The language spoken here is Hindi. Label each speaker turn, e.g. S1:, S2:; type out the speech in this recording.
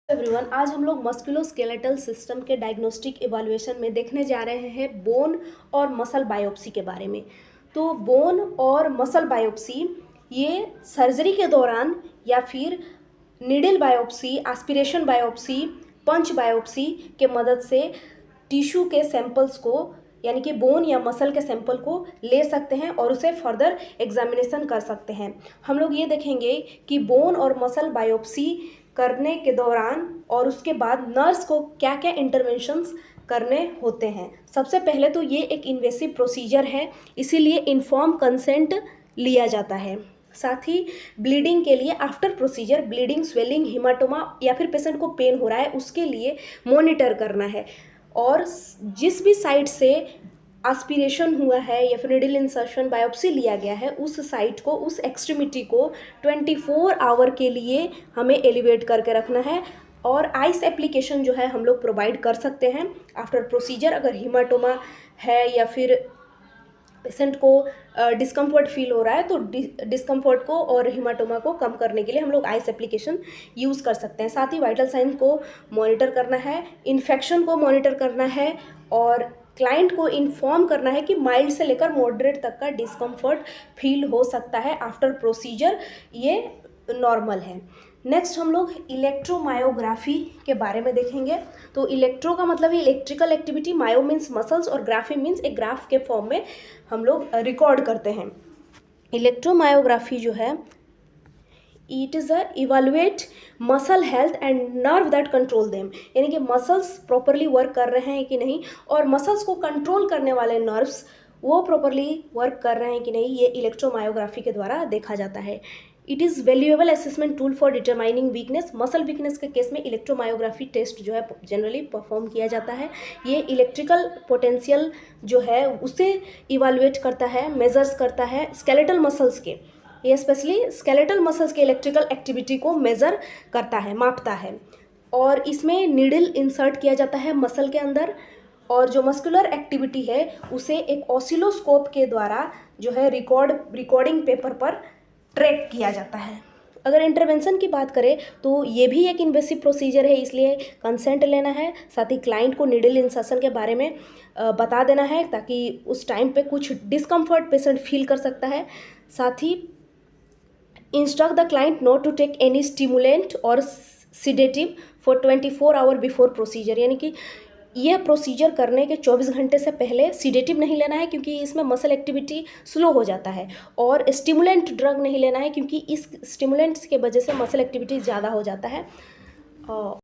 S1: एवरीवन, आज हम लोग मस्कुलोस्केलेटल सिस्टम के डायग्नोस्टिक इवैल्यूएशन में देखने जा रहे हैं बोन और मसल बायोप्सी के बारे में। तो बोन और मसल बायोप्सी ये सर्जरी के दौरान या फिर नीडल बायोप्सी, एस्पिरेशन बायोप्सी, पंच बायोप्सी के मदद से टिश्यू के सैंपल्स को यानी कि बोन या मसल के सैंपल को ले सकते हैं और उसे फर्दर एग्जामिनेशन कर सकते हैं। हम लोग ये देखेंगे कि बोन और मसल बायोप्सी करने के दौरान और उसके बाद नर्स को क्या क्या इंटरवेंशंस करने होते हैं। सबसे पहले तो ये एक इन्वेसिव प्रोसीजर है, इसीलिए इन्फॉर्म कंसेंट लिया जाता है। साथ ही ब्लीडिंग के लिए after procedure bleeding, swelling, haematoma या फिर पेशेंट को पेन हो रहा है उसके लिए मॉनिटर करना है। और जिस भी साइड से एस्पिरेशन हुआ है या फिर नीडल इंसर्शन बायोप्सी लिया गया है उस साइट को, उस एक्सट्रीमिटी को 24 आवर के लिए हमें एलिवेट करके रखना है। और आइस एप्लीकेशन जो है हम लोग प्रोवाइड कर सकते हैं आफ्टर प्रोसीजर। अगर हीमाटोमा है या फिर पेशेंट को डिस्कम्फर्ट फील हो रहा है तो डिस्कम्फर्ट को और हीमाटोमा को कम करने के लिए हम लोग आइस एप्लीकेशन यूज़ कर सकते हैं। साथ ही वाइटल साइन को मॉनिटर करना है, इन्फेक्शन को मॉनिटर करना है और क्लाइंट को इन्फॉर्म करना है कि माइल्ड से लेकर मॉडरेट तक का डिस्कम्फर्ट फील हो सकता है आफ्टर प्रोसीजर, ये नॉर्मल है। नेक्स्ट हम लोग इलेक्ट्रोमायोग्राफी के बारे में देखेंगे। तो इलेक्ट्रो का मतलब है electrical activity, myo means muscles और ग्राफी मीन्स एक ग्राफ के फॉर्म में हम लोग रिकॉर्ड करते हैं। इलेक्ट्रोमायोग्राफी जो है it is a evaluate muscle health and nerve that control them, यानी कि मसल्स प्रॉपरली वर्क कर रहे हैं कि नहीं और मसल्स को कंट्रोल करने वाले नर्व्स वो प्रॉपरली वर्क कर रहे हैं कि नहीं, ये इलेक्ट्रोमायोग्राफी के द्वारा देखा जाता है। It is valuable assessment tool for determining weakness. Muscle weakness के केस में इलेक्ट्रोमायोग्राफी टेस्ट जो है जनरली परफॉर्म किया जाता है। ये इलेक्ट्रिकल पोटेंशियल जो है उसे इवेलुएट करता है, मेजर्स करता है स्केलेटल मसल्स के, ये स्पेशली स्केलेटल मसल्स के इलेक्ट्रिकल एक्टिविटी को मेज़र करता है, मापता है। और इसमें नीडल इंसर्ट किया जाता है मसल के अंदर और जो मस्कुलर एक्टिविटी है उसे एक ऑसिलोस्कोप के द्वारा जो है रिकॉर्डिंग पेपर पर ट्रैक किया जाता है। अगर इंटरवेंशन की बात करें तो ये भी एक इन्वेसिव प्रोसीजर है, इसलिए कंसेंट लेना है। साथ ही क्लाइंट को नीडल इंसर्शन के बारे में बता देना है ताकि उस टाइम पे कुछ डिस्कम्फर्ट पेशेंट फील कर सकता है। साथ ही instruct the client not to take any stimulant और sedative for 24 hour before procedure, यानी कि यह प्रोसीजर करने के 24 घंटे से पहले सीडेटिव नहीं लेना है क्योंकि इसमें मसल एक्टिविटी स्लो हो जाता है, और स्टिमुलेंट ड्रग नहीं लेना है क्योंकि इस स्टिमुलेंट्स के वजह से मसल एक्टिविटी ज़्यादा हो जाता है।